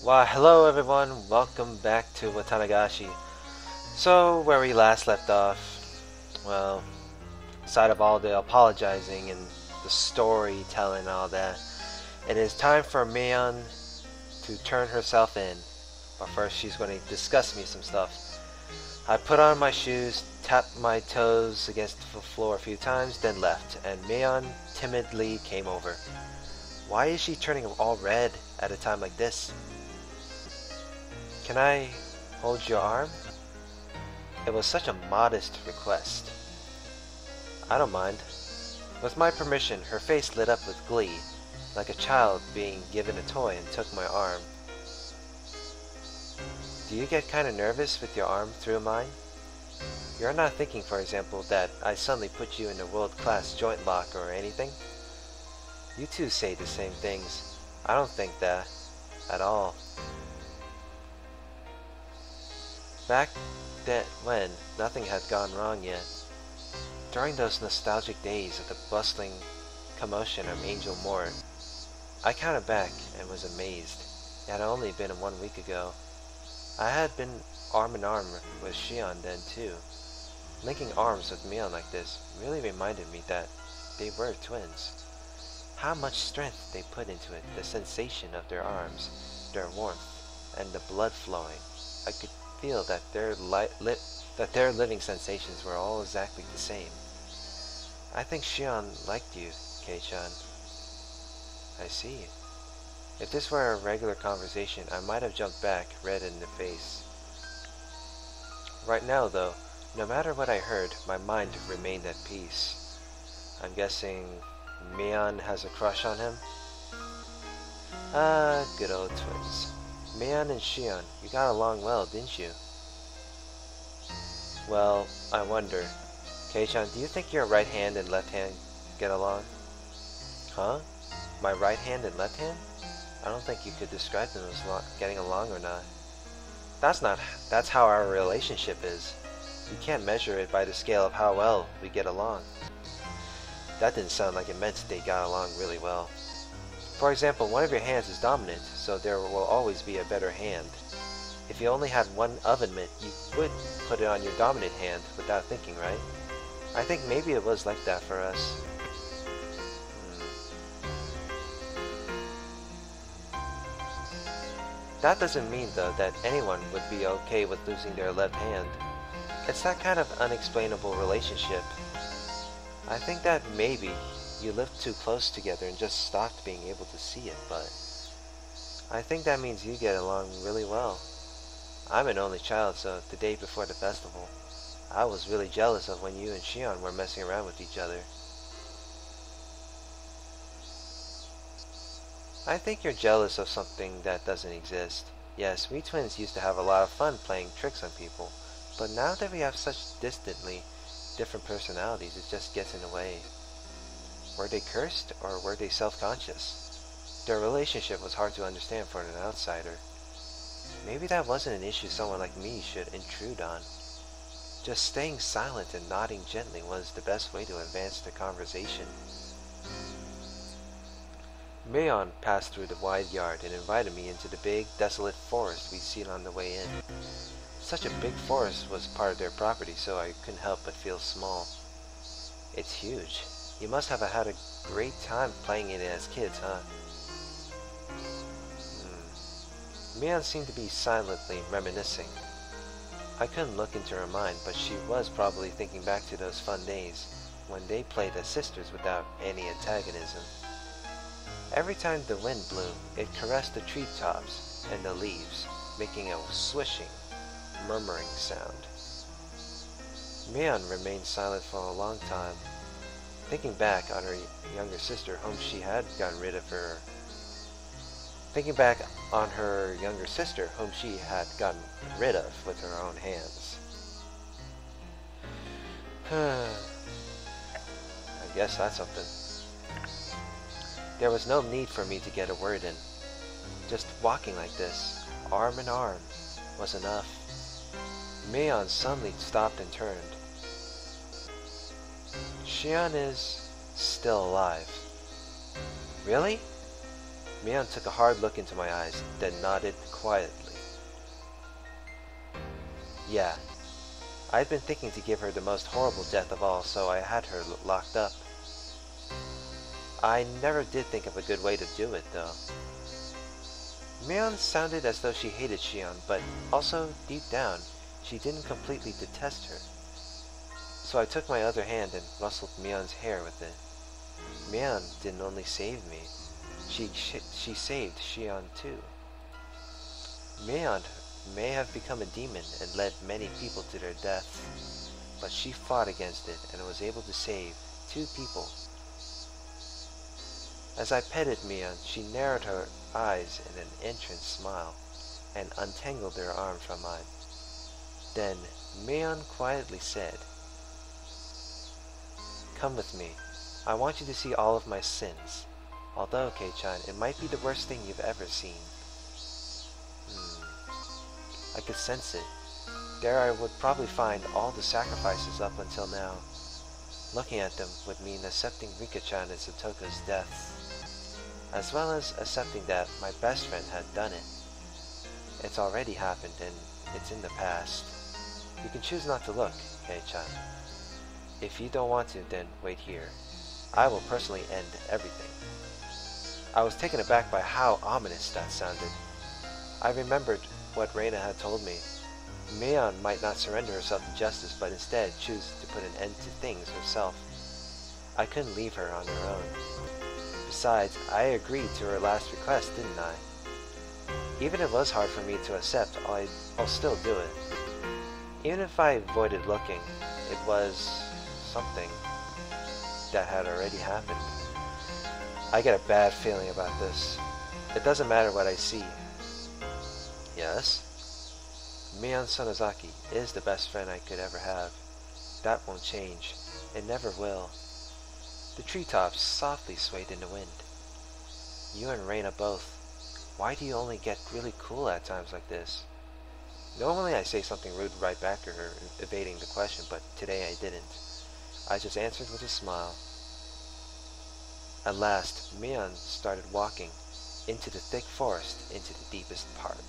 Why, hello everyone, welcome back to Watanagashi. So, where we last left off, well, aside of all the apologizing and the storytelling and all that, it is time for Mion to turn herself in. But first, she's going to discuss me some stuff. I put on my shoes, tapped my toes against the floor a few times, then left, and Mion timidly came over. Why is she turning all red at a time like this? Can I hold your arm? It was such a modest request. I don't mind. With my permission, her face lit up with glee, like a child being given a toy, and took my arm. Do you get kinda nervous with your arm through mine? You're not thinking, for example, that I suddenly put you in a world-class joint lock or anything? You two say the same things. I don't think that at all. Back then, when nothing had gone wrong yet, during those nostalgic days of the bustling commotion of Angel Mort, I counted back and was amazed. It had only been 1 week ago. I had been arm in arm with Shion then too. Linking arms with Mion like this really reminded me that they were twins. How much strength they put into it, the sensation of their arms, their warmth, and the blood flowing. I could feel that their living sensations were all exactly the same. I think Shion liked you, Kei-chan. I see. If this were a regular conversation, I might have jumped back, red in the face. Right now, though, no matter what I heard, my mind remained at peace. I'm guessing Mion has a crush on him? Ah, good old twins. Mion and Shion, you got along well, didn't you? Well, I wonder. Kei-chan, do you think your right hand and left hand get along? Huh? My right hand and left hand? I don't think you could describe them as getting along or not. That's how our relationship is. You can't measure it by the scale of how well we get along. That didn't sound like it meant they got along really well. For example, one of your hands is dominant, so there will always be a better hand. If you only had one oven mitt, you would put it on your dominant hand without thinking, right? I think maybe it was like that for us. That doesn't mean, though, that anyone would be okay with losing their left hand. It's that kind of unexplainable relationship. I think that maybe you lived too close together and just stopped being able to see it, but I think that means you get along really well. I'm an only child, so the day before the festival, I was really jealous of when you and Shion were messing around with each other. I think you're jealous of something that doesn't exist. Yes, we twins used to have a lot of fun playing tricks on people, but now that we have such distantly different personalities, it just gets in the way. Were they cursed, or were they self-conscious? Their relationship was hard to understand for an outsider. Maybe that wasn't an issue someone like me should intrude on. Just staying silent and nodding gently was the best way to advance the conversation. Mion passed through the wide yard and invited me into the big, desolate forest we'd seen on the way in. Such a big forest was part of their property, so I couldn't help but feel small. It's huge. You must have had a great time playing in it as kids, huh? Mion seemed to be silently reminiscing. I couldn't look into her mind, but she was probably thinking back to those fun days when they played as sisters without any antagonism. Every time the wind blew, it caressed the treetops and the leaves, making a swishing, murmuring sound. Mion remained silent for a long time, thinking back on her younger sister whom she had gotten rid of her. Thinking back on her younger sister whom she had gotten rid of with her own hands. I guess that's something. There was no need for me to get a word in. Just walking like this, arm in arm, was enough. Mion suddenly stopped and turned. Shion is still alive. Really? Mion took a hard look into my eyes, then nodded quietly. Yeah, I had been thinking to give her the most horrible death of all, so I had her locked up. I never did think of a good way to do it, though. Mion sounded as though she hated Shion, but also, deep down, she didn't completely detest her. So I took my other hand and rustled Mion's hair with it. Mion didn't only save me, she saved Shion too. Mion may have become a demon and led many people to their death, but she fought against it and was able to save 2 people. As I petted Mion, she narrowed her eyes in an entrance smile and untangled her arm from mine. Then Mion quietly said, "Come with me. I want you to see all of my sins. Although, Kei-chan, it might be the worst thing you've ever seen." I could sense it. There I would probably find all the sacrifices up until now. Looking at them would mean accepting Rika-chan and Satoka's deaths, as well as accepting that my best friend had done it. It's already happened and it's in the past. You can choose not to look, Kei-chan. If you don't want to, then wait here. I will personally end everything. I was taken aback by how ominous that sounded. I remembered what Reina had told me. Mion might not surrender herself to justice, but instead choose to put an end to things herself. I couldn't leave her on her own. Besides, I agreed to her last request, didn't I? Even if it was hard for me to accept, I'll still do it. Even if I avoided looking, it was something that had already happened. I get a bad feeling about this. It doesn't matter what I see. Yes? Mion Sonozaki is the best friend I could ever have. That won't change. It never will. The treetops softly swayed in the wind. You and Reina both. Why do you only get really cool at times like this? Normally I say something rude right back to her, evading the question, but today I didn't. I just answered with a smile. At last, Mion started walking into the thick forest into the deepest part.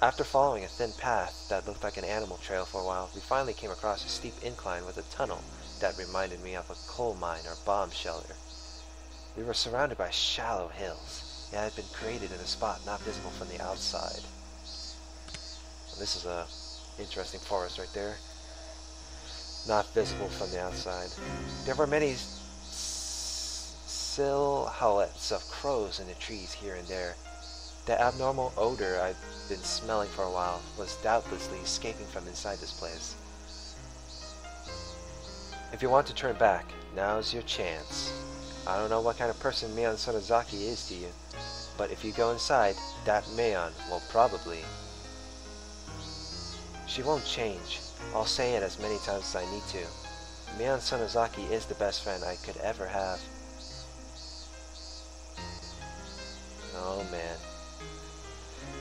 After following a thin path that looked like an animal trail for a while, we finally came across a steep incline with a tunnel that reminded me of a coal mine or bomb shelter. We were surrounded by shallow hills. It had been created in a spot not visible from the outside. This is a interesting forest right there. Not visible from the outside. There were many silhouettes of crows in the trees here and there. The abnormal odor I'd been smelling for a while was doubtlessly escaping from inside this place. If you want to turn back, now's your chance. I don't know what kind of person Mion Sonozaki is to you, but if you go inside, that Mion will probably... She won't change. I'll say it as many times as I need to. Mion Sonozaki is the best friend I could ever have. Oh man.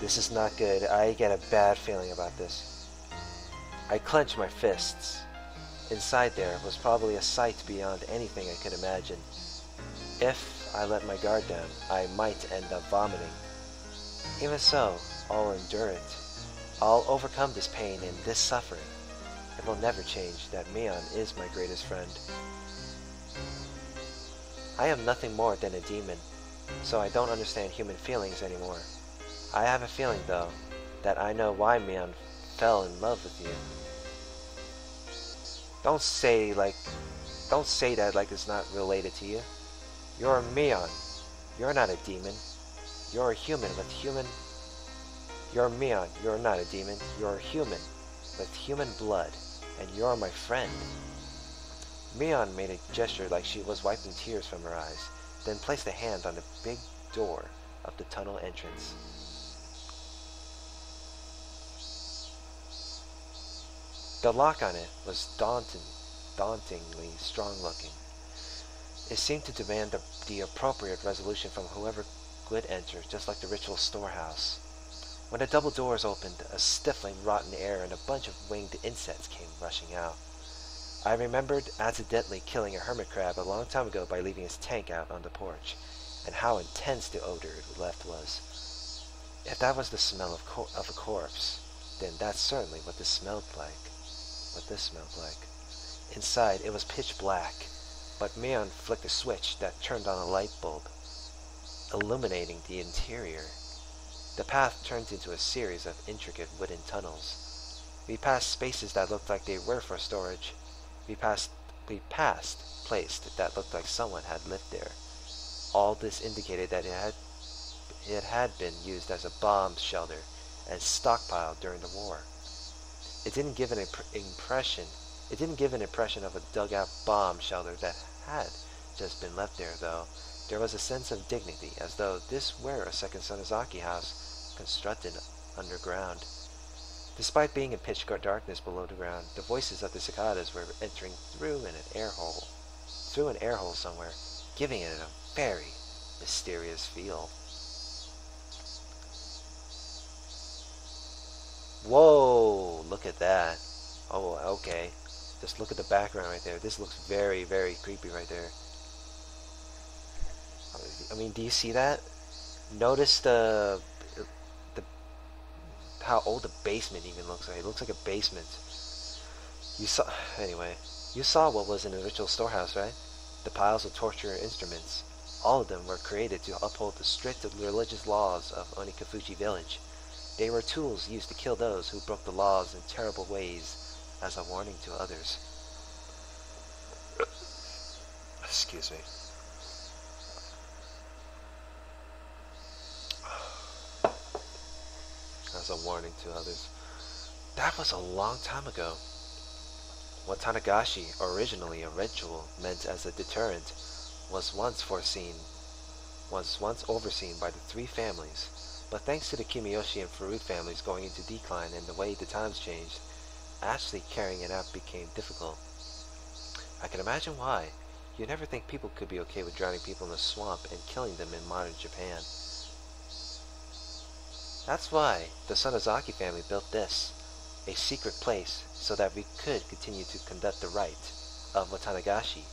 This is not good. I get a bad feeling about this. I clench my fists. Inside there was probably a sight beyond anything I could imagine. If I let my guard down, I might end up vomiting. Even so, I'll endure it. I'll overcome this pain and this suffering. It will never change that Mion is my greatest friend. I am nothing more than a demon, so I don't understand human feelings anymore. I have a feeling, though, that I know why Mion fell in love with you. Don't say that like it's not related to you. You're Mion. You're not a demon. You're a human with human... You're Mion. You're not a demon. You're a human with human blood, and you're my friend. Mion made a gesture like she was wiping tears from her eyes, then placed a hand on the big door of the tunnel entrance. The lock on it was dauntingly strong-looking. It seemed to demand the appropriate resolution from whoever would enter, just like the ritual storehouse. When the double doors opened, a stifling rotten air and a bunch of winged insects came rushing out. I remembered accidentally killing a hermit crab a long time ago by leaving his tank out on the porch, and how intense the odor left was. If that was the smell of a corpse, then that's certainly what this smelled like. Inside, it was pitch black, but Mion flicked a switch that turned on a light bulb, illuminating the interior. The path turned into a series of intricate wooden tunnels. We passed spaces that looked like they were for storage. We passed places that looked like someone had lived there. All this indicated that it had been used as a bomb shelter and stockpiled during the war. It didn't give an impression of a dugout bomb shelter that had just been left there, though. There was a sense of dignity, as though this were a second Sonozaki house constructed underground. Despite being in pitch darkness below the ground, the voices of the cicadas were entering through an air hole somewhere, giving it a very mysterious feel. Whoa, look at that. Oh, okay. Just look at the background right there. This looks very, very creepy right there. I mean, do you see that? Notice how old the basement even looks like. It looks like a basement. You saw what was in the ritual storehouse, right? The piles of torture instruments. All of them were created to uphold the strict religious laws of Onikafuji village. They were tools used to kill those who broke the laws in terrible ways as a warning to others. Excuse me. As a warning to others. That was a long time ago. Watanagashi, originally a ritual meant as a deterrent, was once overseen by the three families. But thanks to the Kimiyoshi and Furud families going into decline and the way the times changed, actually carrying it out became difficult. I can imagine why. You'd never think people could be okay with drowning people in a swamp and killing them in modern Japan. That's why the Sonozaki family built this, a secret place, so that we could continue to conduct the rite of Watanagashi,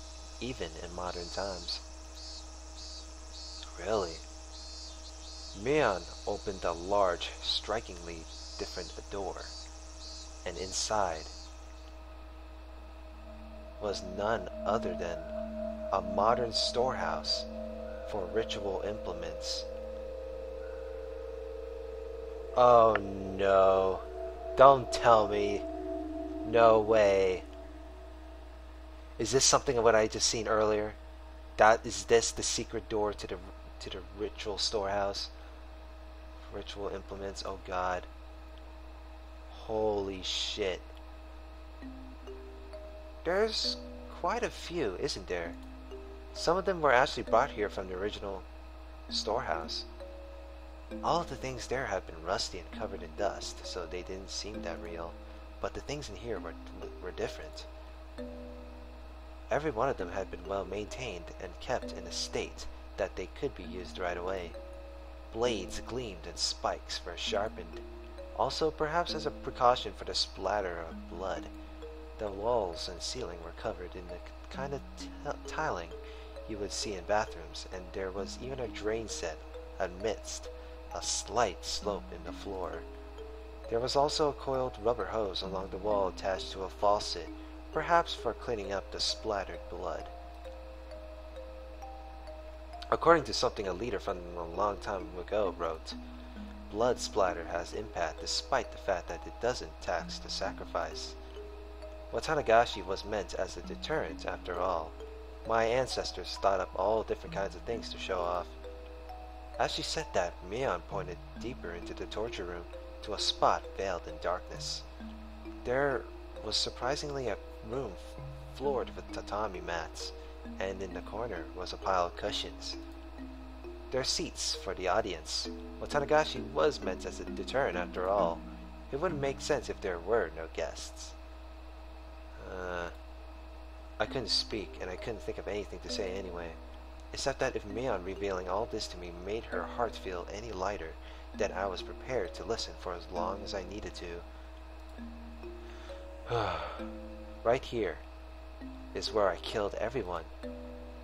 even in modern times. Really? Mion opened a large, strikingly different door, and inside was none other than a modern storehouse for ritual implements. Oh no. Don't tell me. No way. Is this something of what I just seen earlier? Is this the secret door to the ritual storehouse? Ritual implements, oh god. Holy shit. There's quite a few, isn't there? Some of them were actually brought here from the original storehouse. All of the things there have been rusty and covered in dust, so they didn't seem that real. But the things in here were different. Every one of them had been well maintained and kept in a state that they could be used right away. Blades gleamed and spikes were sharpened. Also, perhaps as a precaution for the splatter of blood, the walls and ceiling were covered in the kind of tiling you would see in bathrooms, and there was even a drain set amidst a slight slope in the floor. There was also a coiled rubber hose along the wall attached to a faucet, perhaps for cleaning up the splattered blood. According to something a leader from a long time ago wrote, blood splatter has impact despite the fact that it doesn't tax the sacrifice. Watanagashi was meant as a deterrent after all. My ancestors thought up all different kinds of things to show off. As she said that, Mion pointed deeper into the torture room to a spot veiled in darkness. There was surprisingly a room floored with tatami mats, and in the corner was a pile of cushions. There are seats for the audience. Watanagashi was meant as a deterrent after all. It wouldn't make sense if there were no guests. I couldn't speak, and I couldn't think of anything to say anyway. Except that if Mion revealing all this to me made her heart feel any lighter, then I was prepared to listen for as long as I needed to. Right here is where I killed everyone.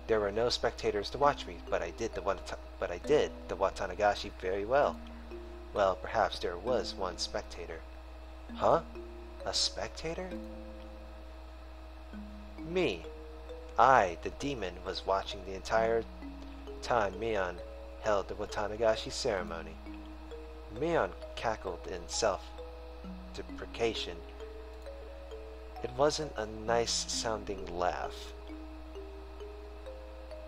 There were no spectators to watch me, but I did the Watanagashi very well. Well, perhaps there was one spectator. Huh? A spectator? Me. I, the demon, was watching the entire time Mion held the Watanagashi ceremony. Mion cackled in self-deprecation. It wasn't a nice-sounding laugh.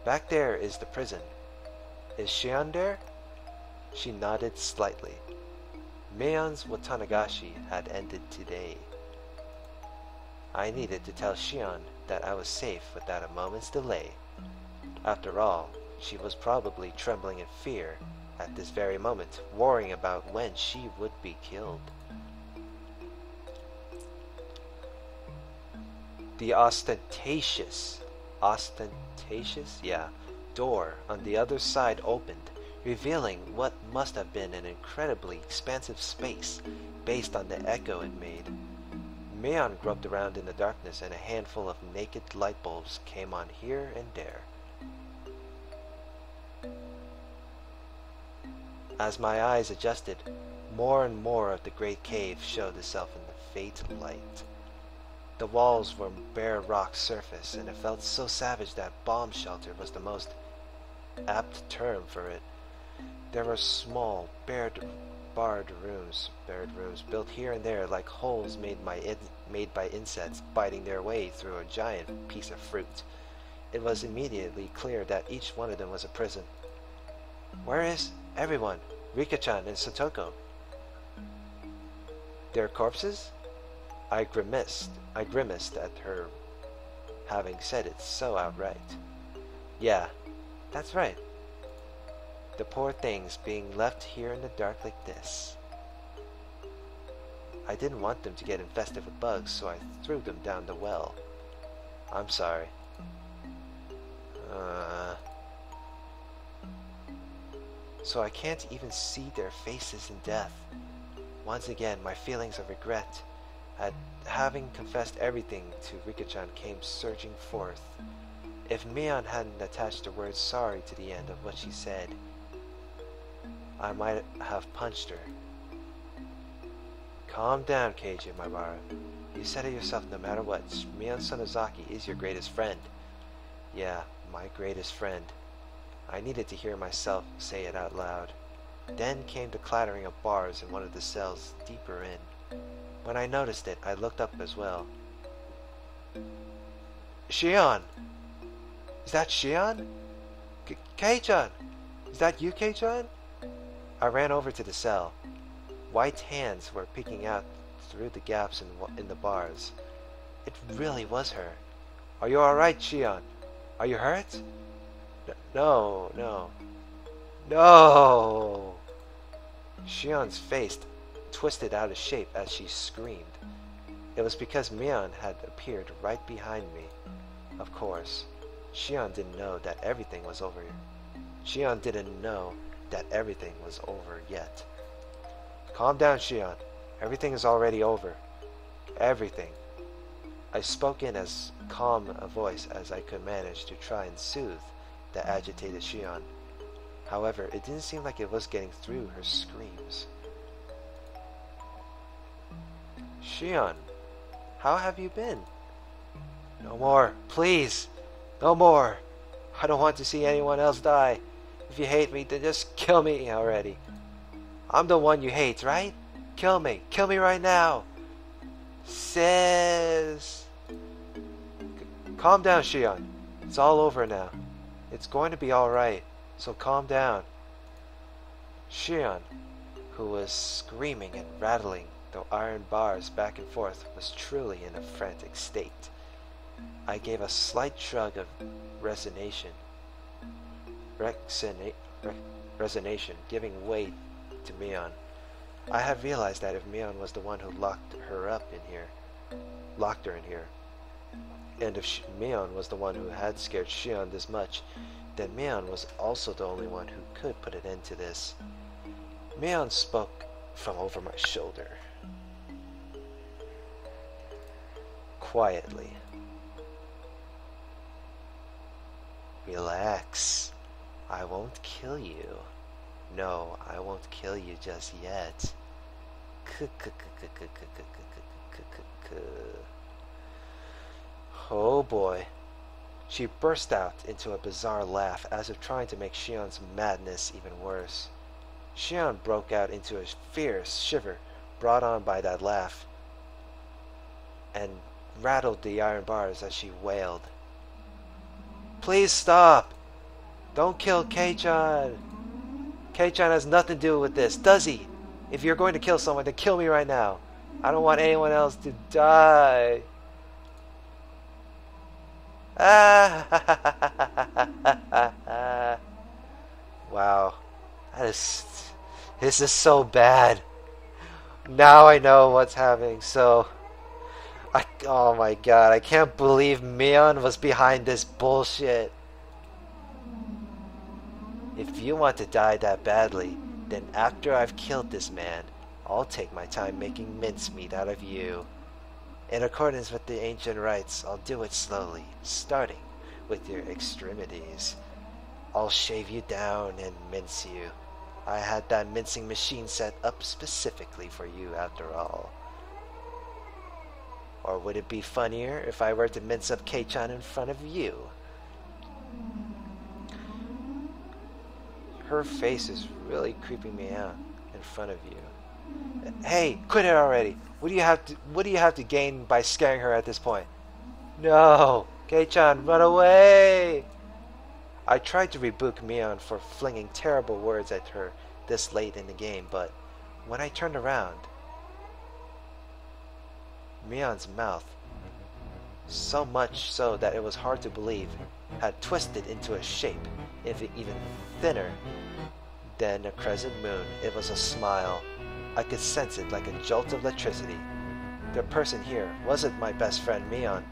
Back there is the prison. Is Shion there? She nodded slightly. Mion's Watanagashi had ended today. I needed to tell Shion that I was safe without a moment's delay. After all, she was probably trembling in fear at this very moment, worrying about when she would be killed. The ostentatious, door on the other side opened, revealing what must have been an incredibly expansive space based on the echo it made. Mion groped around in the darkness, and a handful of naked light bulbs came on here and there. As my eyes adjusted, more and more of the great cave showed itself in the faint light. The walls were bare rock surface, and it felt so savage that bomb shelter was the most apt term for it. There were small, barred rooms built here and there like holes made by insects biting their way through a giant piece of fruit. It was immediately clear that each one of them was a prison. Where is everyone? Rika-chan and Satoko. Their corpses? I grimaced at her having said it so outright. Yeah, that's right. The poor things being left here in the dark like this. I didn't want them to get infested with bugs, so I threw them down the well. I'm sorry. So I can't even see their faces in death. Once again, my feelings of regret at having confessed everything to Rika-chan came surging forth. If Mion hadn't attached the word sorry to the end of what she said, I might have punched her. Calm down, Keiji Maibara. You said it yourself, no matter what, Mion Sonozaki is your greatest friend. Yeah, my greatest friend. I needed to hear myself say it out loud. Then came the clattering of bars in one of the cells deeper in. When I noticed it, I looked up as well. Shion! Is that Shion? Kei-chan! Is that you, Kei-chan? I ran over to the cell. White hands were peeking out through the gaps in the bars. It really was her. Are you alright, Shion? Are you hurt? No. Shion's face twisted out of shape as she screamed. It was because Mion had appeared right behind me. Of course, Shion didn't know that everything was over. Shion didn't know that everything was over yet. Calm down, Shion. Everything is already over. Everything. I spoke in as calm a voice as I could manage to try and soothe the agitated Shion. However, it didn't seem like it was getting through her screams. Shion, how have you been? No more, please. No more. I don't want to see anyone else die. If you hate me, then just kill me already. I'm the one you hate, right? Kill me. Kill me right now. Sis. Calm down, Shion. It's all over now. It's going to be alright, so calm down. Shion, who was screaming and rattling the iron bars back and forth, was truly in a frantic state. I gave a slight shrug of resignation, giving way to Mion. I had realized that if Mion was the one who locked her in here, and if Mion was the one who had scared Shion this much, then Mion was also the only one who could put an end to this. Mion spoke from over my shoulder, quietly. Relax. I won't kill you. No, I won't kill you just yet. Oh boy. She burst out into a bizarre laugh, as if trying to make Shion's madness even worse. Shion broke out into a fierce shiver brought on by that laugh, and rattled the iron bars as she wailed. Please stop! Don't kill K-chan! K-chan has nothing to do with this, does he? If you're going to kill someone, then kill me right now. I don't want anyone else to die. Wow. This is so bad. Now I know what's happening, so... oh my god, I can't believe Mion was behind this bullshit. If you want to die that badly, then after I've killed this man, I'll take my time making mincemeat out of you. In accordance with the ancient rites, I'll do it slowly, starting with your extremities. I'll shave you down and mince you. I had that mincing machine set up specifically for you after all. Or would it be funnier if I were to mince up K-chan in front of you? Her face is really creeping me out in front of you. Hey, quit it already. What do you have to gain by scaring her at this point? No, K-chan, run away! I tried to rebuke Mion for flinging terrible words at her this late in the game, but when I turned around, Mion's mouth, so much so that it was hard to believe, had twisted into a shape, if even thinner than a crescent moon. It was a smile. I could sense it like a jolt of electricity. The person here wasn't my best friend Mion.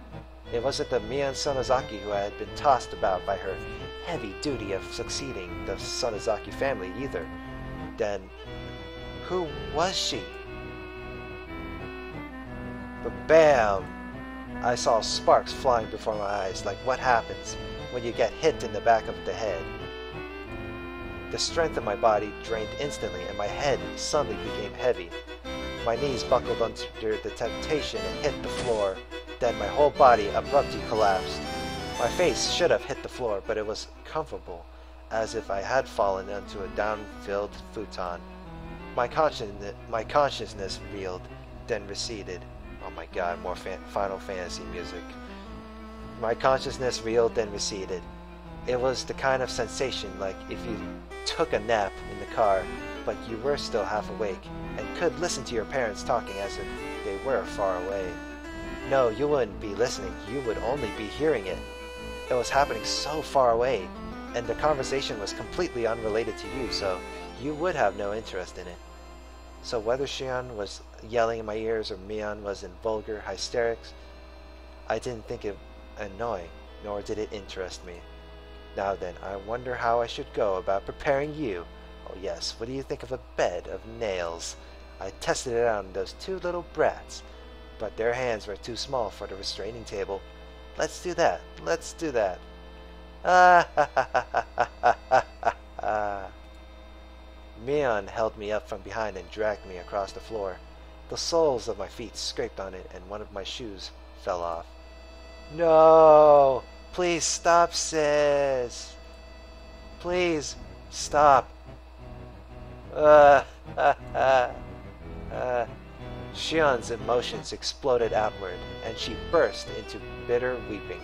It wasn't the Mion Sonozaki who had been tossed about by her heavy duty of succeeding the Sonozaki family either. Then, who was she? But bam! I saw sparks flying before my eyes, like what happens when you get hit in the back of the head. The strength of my body drained instantly, and my head suddenly became heavy. My knees buckled under the temptation and hit the floor. Then my whole body abruptly collapsed. My face should have hit the floor, but it was comfortable, as if I had fallen onto a down-filled futon. My consciousness reeled, then receded. Oh my god, more Final Fantasy music. My consciousness reeled, then receded. It was the kind of sensation like if you took a nap in the car, but you were still half awake, and could listen to your parents talking as if they were far away. No, you wouldn't be listening, you would only be hearing it. It was happening so far away, and the conversation was completely unrelated to you, so you would have no interest in it. So whether Shion was yelling in my ears or Mion was in vulgar hysterics, I didn't think it annoying, nor did it interest me. Now then, I wonder how I should go about preparing you. Oh yes, what do you think of a bed of nails? I tested it out on those two little brats, but their hands were too small for the restraining table. Let's do that. Let's do that. Ah ha ha ha ha ha ha ha. Mion held me up from behind and dragged me across the floor. The soles of my feet scraped on it, and one of my shoes fell off. No! Please stop, sis! Please stop! Shion's emotions exploded outward, and she burst into bitter weeping.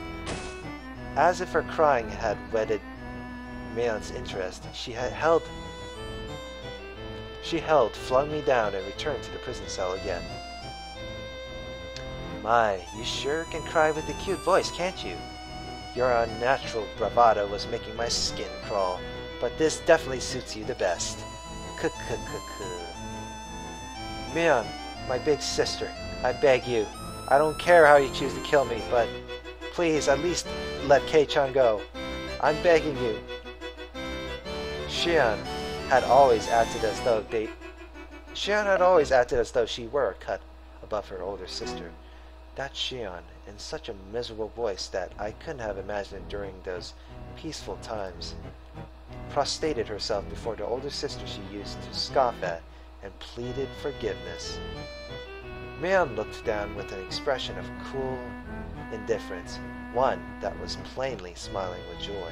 As if her crying had whetted Mion's interest, she held, flung me down, and returned to the prison cell again. My, you sure can cry with a cute voice, can't you? Your unnatural bravado was making my skin crawl, but this definitely suits you the best. Mion, my big sister, I beg you. I don't care how you choose to kill me, but please at least let K-chan go. I'm begging you. Shion had always acted as though she were a cut above her older sister. That Shion, in such a miserable voice that I couldn't have imagined during those peaceful times, prostrated herself before the older sister she used to scoff at, and pleaded forgiveness. Mion looked down with an expression of cool indifference, one that was plainly smiling with joy.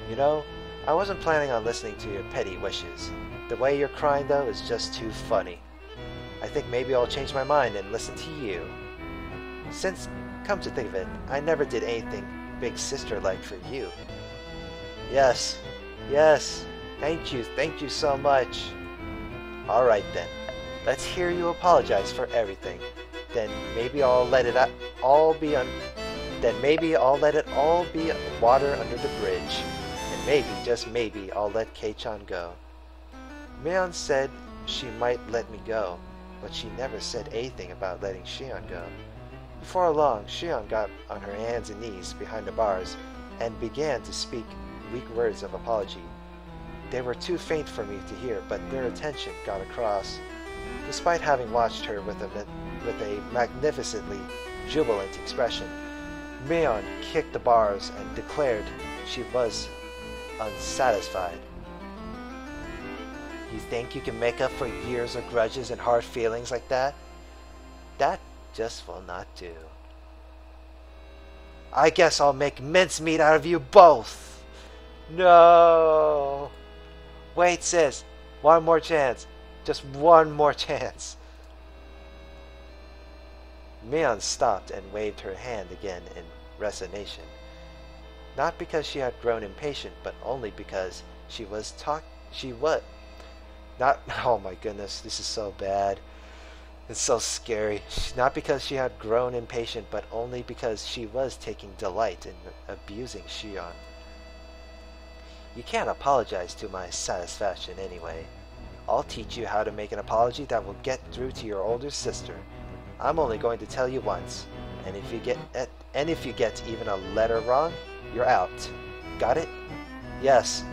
You know, I wasn't planning on listening to your petty wishes. The way you're crying, though, is just too funny. I think maybe I'll change my mind and listen to you. Since, come to think of it, I never did anything big sister-like for you. Yes, thank you so much. Alright then, let's hear you apologize for everything. Then maybe I'll let it all be water under the bridge. And maybe, just maybe, I'll let K-chan go. Mion said she might let me go, but she never said anything about letting Shion go. Before long, Shion got on her hands and knees behind the bars and began to speak weak words of apology. They were too faint for me to hear, but their attention got across. Despite having watched her with a magnificently jubilant expression, Mion kicked the bars and declared she was unsatisfied. You think you can make up for years of grudges and hard feelings like that? That just will not do. I guess I'll make mincemeat out of you both. No. Wait, sis. One more chance. Just one more chance. Mion stopped and waved her hand again in resignation. Not because she had grown impatient, but only because oh my goodness, this is so bad. It's so scary. Not because she had grown impatient, but only because she was taking delight in abusing Shion. You can't apologize to my satisfaction anyway. I'll teach you how to make an apology that will get through to your older sister. I'm only going to tell you once, and if you get even a letter wrong, you're out. Got it? Yes.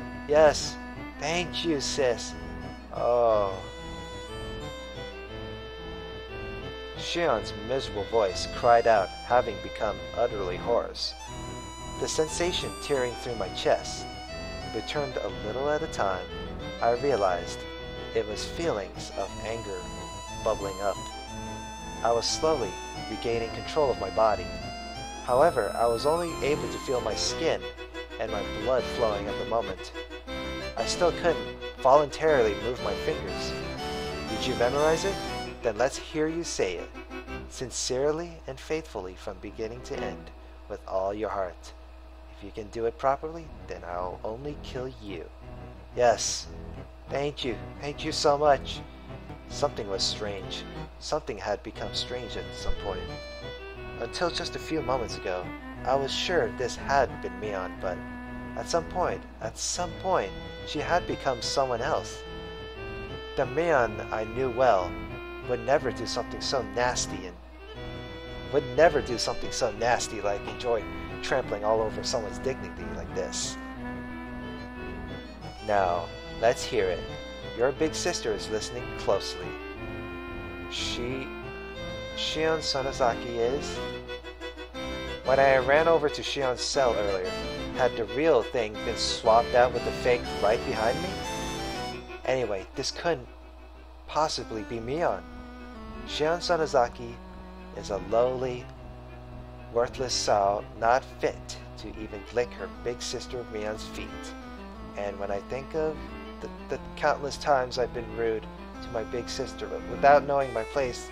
Thank you, sis. Oh. Shion's miserable voice cried out, having become utterly hoarse. The sensation tearing through my chest returned a little at a time. I realized it was feelings of anger bubbling up. I was slowly regaining control of my body. However, I was only able to feel my skin and my blood flowing at the moment. I still couldn't voluntarily move my fingers. Did you memorize it? Then let's hear you say it, sincerely and faithfully from beginning to end, with all your heart. If you can do it properly, then I'll only kill you. Yes. Thank you so much. Something was strange. Something had become strange at some point. Until just a few moments ago, I was sure this hadn't been Mion, but at some point, she had become someone else. The Mion I knew well would never do something so nasty like enjoy trampling all over someone's dignity like this. Now, let's hear it. Your big sister is listening closely. Shion Sonozaki is... When I ran over to Shion's cell earlier, had the real thing been swapped out with the fake right behind me? Anyway, this couldn't possibly be Mion. Shion Sonozaki is a lowly, worthless sow not fit to even lick her big sister Mion's feet. And when I think of the countless times I've been rude to my big sister without knowing my place,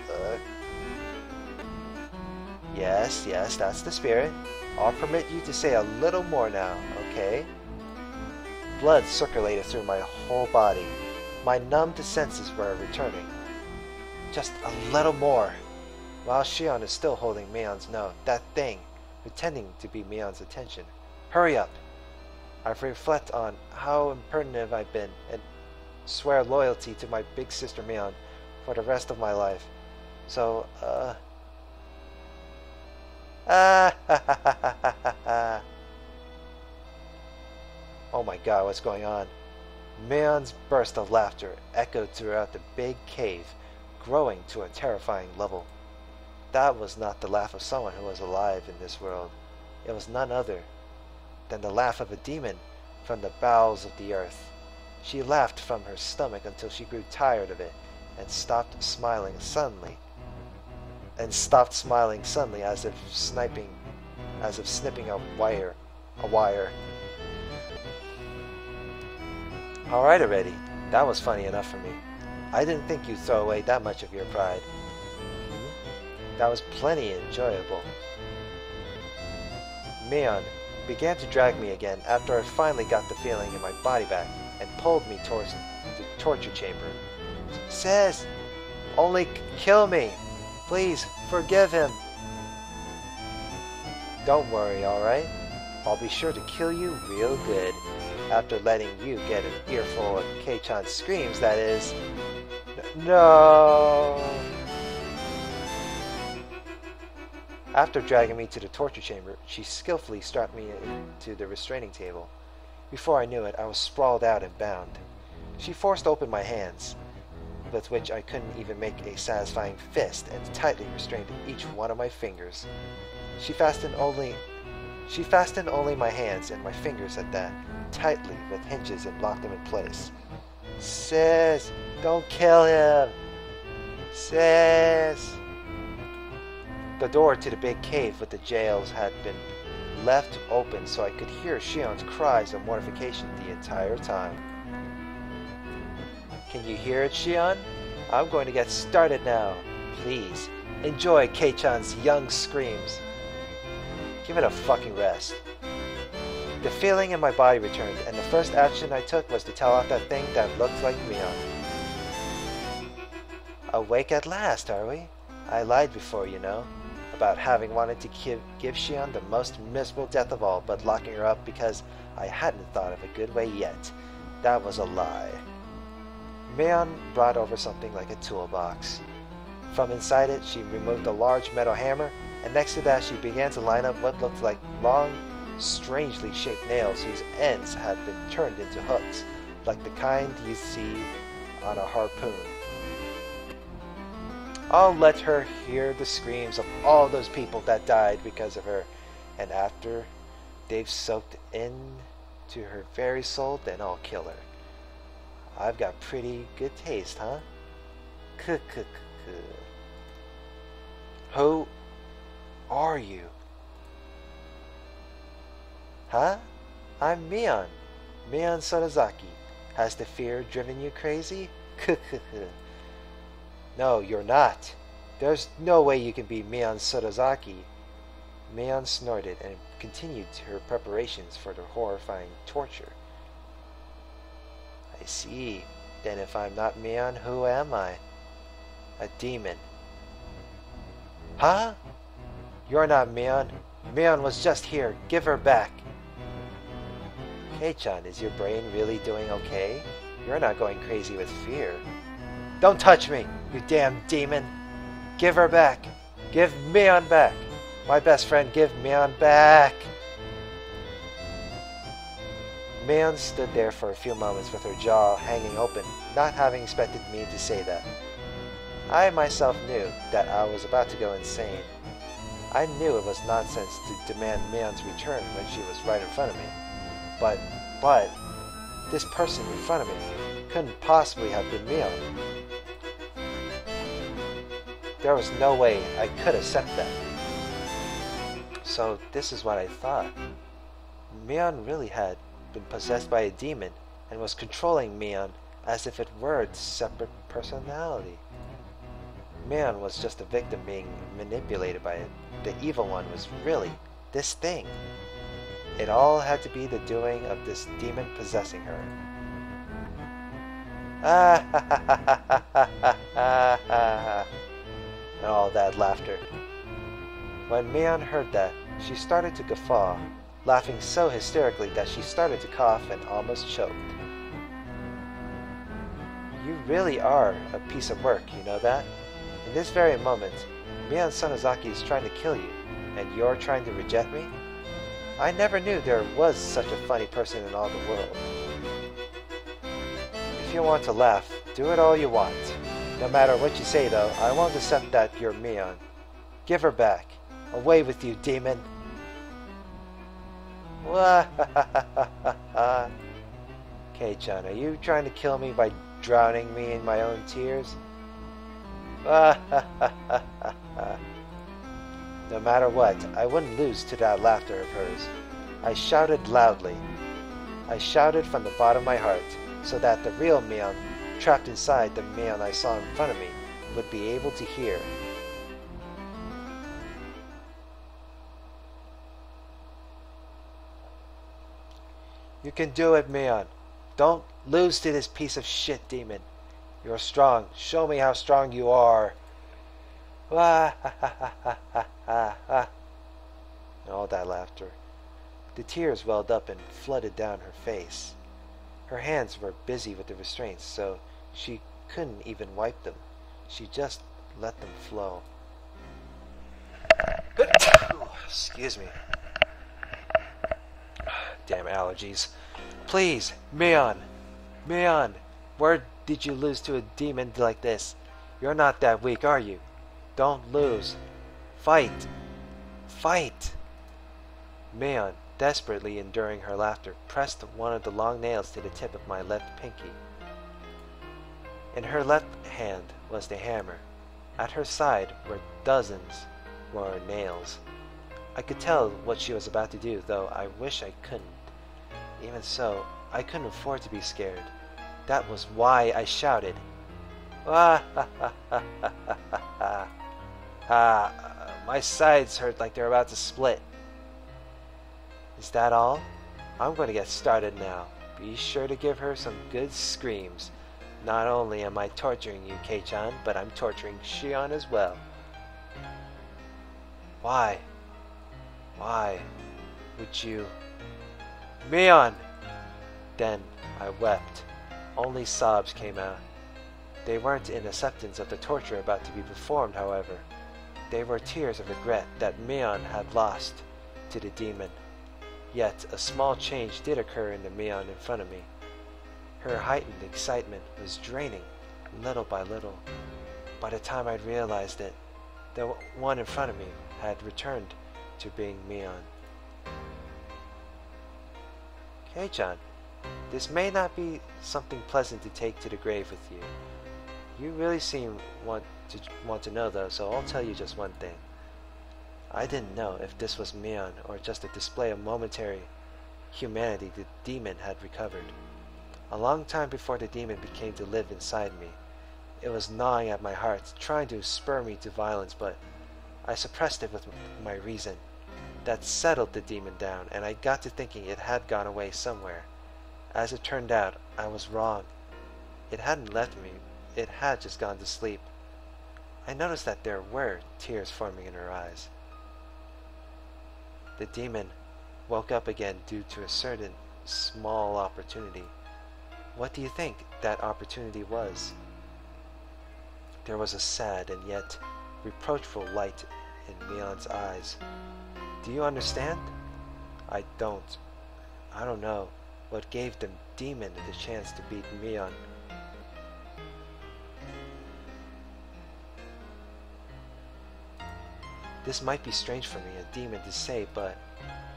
Yes, that's the spirit. I'll permit you to say a little more now, okay? Blood circulated through my whole body. My numbed senses were returning. Just a little more. While Shion is still holding Mion's note, that thing, pretending to be Mion's attention. Hurry up! I reflect on how impertinent I've been and swear loyalty to my big sister Mion for the rest of my life. So, Oh my god, what's going on? Mion's burst of laughter echoed throughout the big cave, growing to a terrifying level. That was not the laugh of someone who was alive in this world. It was none other than the laugh of a demon from the bowels of the earth. She laughed from her stomach until she grew tired of it and stopped smiling suddenly. As if snipping a wire. Alright already, that was funny enough for me. I didn't think you'd throw away that much of your pride. That was plenty enjoyable. Mion began to drag me again after I finally got the feeling in my body back and pulled me towards the torture chamber. Sis, only kill me. Please, forgive him. Don't worry, alright? I'll be sure to kill you real good. After letting you get an earful of K-chan's screams, that is. No! After dragging me to the torture chamber, she skillfully strapped me into the restraining table. Before I knew it, I was sprawled out and bound. She forced open my hands, with which I couldn't even make a satisfying fist, and tightly restrained each one of my fingers. She fastened only my hands and my fingers at that, tightly with hinges, and locked them in place. Sis, don't kill him! Sis! The door to the big cave with the jails had been left open so I could hear Shion's cries of mortification the entire time. Can you hear it, Shion? I'm going to get started now. Please, enjoy K-chan's young screams. Give it a fucking rest. The feeling in my body returned, and the first action I took was to tell off that thing that looked like Mion. Awake at last, are we? I lied before, you know, about having wanted to give Shion the most miserable death of all, but locking her up because I hadn't thought of a good way yet. That was a lie. Mion brought over something like a toolbox. From inside it, she removed a large metal hammer, and next to that she began to line up what looked like long, strangely shaped nails whose ends had been turned into hooks, like the kind you see on a harpoon. I'll let her hear the screams of all those people that died because of her, and after they've soaked into her very soul, then I'll kill her. I've got pretty good taste, huh? Who are you? Huh? I'm Mion. Mion Sonozaki. Has the fear driven you crazy? No, you're not. There's no way you can be Mion Sonozaki. Mion snorted and continued her preparations for the horrifying torture. I see. Then if I'm not Mion, who am I? A demon. Huh? You're not Mion. Mion was just here. Give her back. K-chan, is your brain really doing okay? You're not going crazy with fear. Don't touch me, you damn demon. Give her back. Give Mion back. My best friend, give Mion back. Mion stood there for a few moments with her jaw hanging open, not having expected me to say that. I myself knew that I was about to go insane. I knew it was nonsense to demand Mion's return when she was right in front of me. But this person in front of me couldn't possibly have been Mion. There was no way I could accept that. So this is what I thought. Mion really had been possessed by a demon and was controlling Mion as if it were a separate personality. Mion was just a victim being manipulated by it. The evil one was really this thing. It all had to be the doing of this demon possessing her. And all that laughter. When Mion heard that, she started to guffaw, laughing so hysterically that she started to cough and almost choked. You really are a piece of work, you know that? In this very moment, Mion Sonozaki is trying to kill you, and you're trying to reject me? I never knew there was such a funny person in all the world. If you want to laugh, do it all you want. No matter what you say though, I won't accept that you're Mion. Give her back. Away with you, demon! K-chan, are you trying to kill me by drowning me in my own tears? No matter what, I wouldn't lose to that laughter of hers. I shouted loudly. I shouted from the bottom of my heart, so that the real Mion, trapped inside the Mion I saw in front of me, would be able to hear. You can do it, Mion. Don't lose to this piece of shit demon. You're strong. Show me how strong you are. And all that laughter. The tears welled up and flooded down her face. Her hands were busy with the restraints, so she couldn't even wipe them. She just let them flow. Excuse me. Damn allergies. Please, Mion! Mion! Where did you lose to a demon like this? You're not that weak, are you? Don't lose. Fight! Fight! Mion, desperately enduring her laughter, pressed one of the long nails to the tip of my left pinky. In her left hand was the hammer. At her side were dozens more nails. I could tell what she was about to do, though I wish I couldn't. Even so, I couldn't afford to be scared. That was why I shouted. My sides hurt like they're about to split. Is that all? I'm going to get started now. Be sure to give her some good screams. Not only am I torturing you, Kei-chan, but I'm torturing Shion as well. Why? Why would you... Mion! Then I wept. Only sobs came out. They weren't in acceptance of the torture about to be performed, however. They were tears of regret that Mion had lost to the demon. Yet a small change did occur in the Mion in front of me. Her heightened excitement was draining, little by little. By the time I'd realized it, the one in front of me had returned to being Mion. Kei-chan, this may not be something pleasant to take to the grave with you. You really seem want to know though, so I'll tell you just one thing. I didn't know if this was Mion or just a display of momentary humanity the demon had recovered. A long time before the demon became to live inside me, it was gnawing at my heart, trying to spur me to violence, but I suppressed it with my reason. That settled the demon down, and I got to thinking it had gone away somewhere. As it turned out, I was wrong. It hadn't left me, it had just gone to sleep. I noticed that there were tears forming in her eyes. The demon woke up again due to a certain small opportunity. What do you think that opportunity was? There was a sad and yet reproachful light in Mion's eyes. Do you understand? I don't. I don't know what gave the demon the chance to beat Mion. This might be strange for me, a demon, to say, but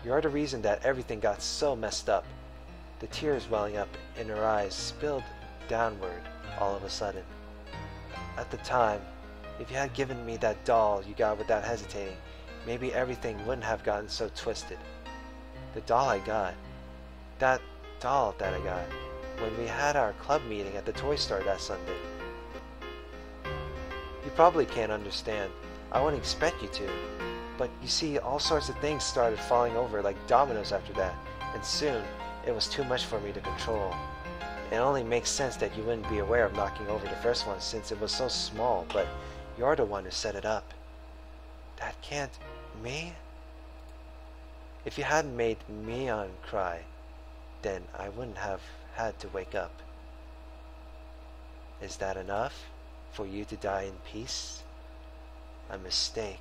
you're the reason that everything got so messed up. The tears welling up in her eyes spilled downward all of a sudden. At the time, if you had given me that doll you got without hesitating, maybe everything wouldn't have gotten so twisted. The doll I got, that doll that I got, when we had our club meeting at the toy store that Sunday. You probably can't understand. I wouldn't expect you to. But you see, all sorts of things started falling over like dominoes after that, and soon it was too much for me to control. It only makes sense that you wouldn't be aware of knocking over the first one since it was so small, but you're the one who set it up. That can't... me? If you hadn't made Mion cry, then I wouldn't have had to wake up. Is that enough for you to die in peace? A mistake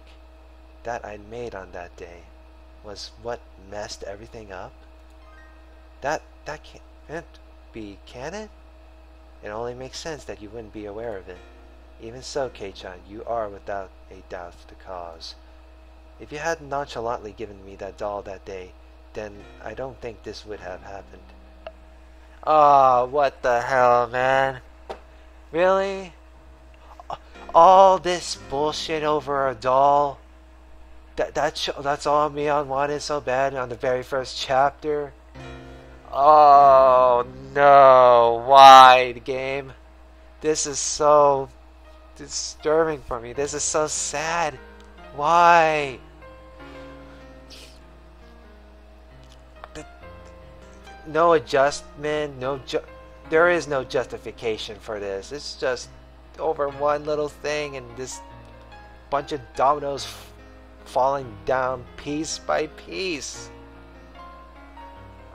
that I'd made on that day was what messed everything up? That can't be, can it? It only makes sense that you wouldn't be aware of it. Even so, Kei-chan, you are without a doubt the cause. If you hadn't nonchalantly given me that doll that day, then I don't think this would have happened. Oh, what the hell, man? Really? All this bullshit over a doll? That's all Mion wanted so bad on the very first chapter? Oh no, why, the game? This is so disturbing for me. This is so sad. Why? No adjustment, there is no justification for this. It's just over one little thing and this bunch of dominoes falling down piece by piece.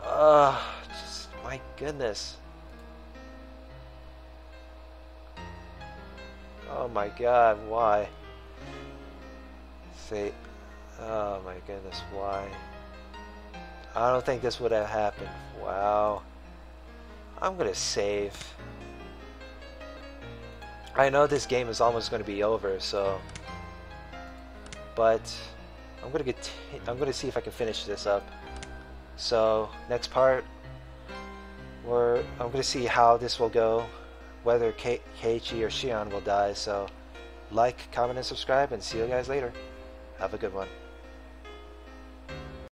Just my goodness. Oh my god, why? Say, oh my goodness, why? I don't think this would have happened. Wow. I'm gonna save. I know this game is almost gonna be over, so. But I'm gonna see if I can finish this up. So next part, I'm gonna see how this will go, whether Keiichi or Shion will die. So like, comment, and subscribe, and see you guys later. Have a good one.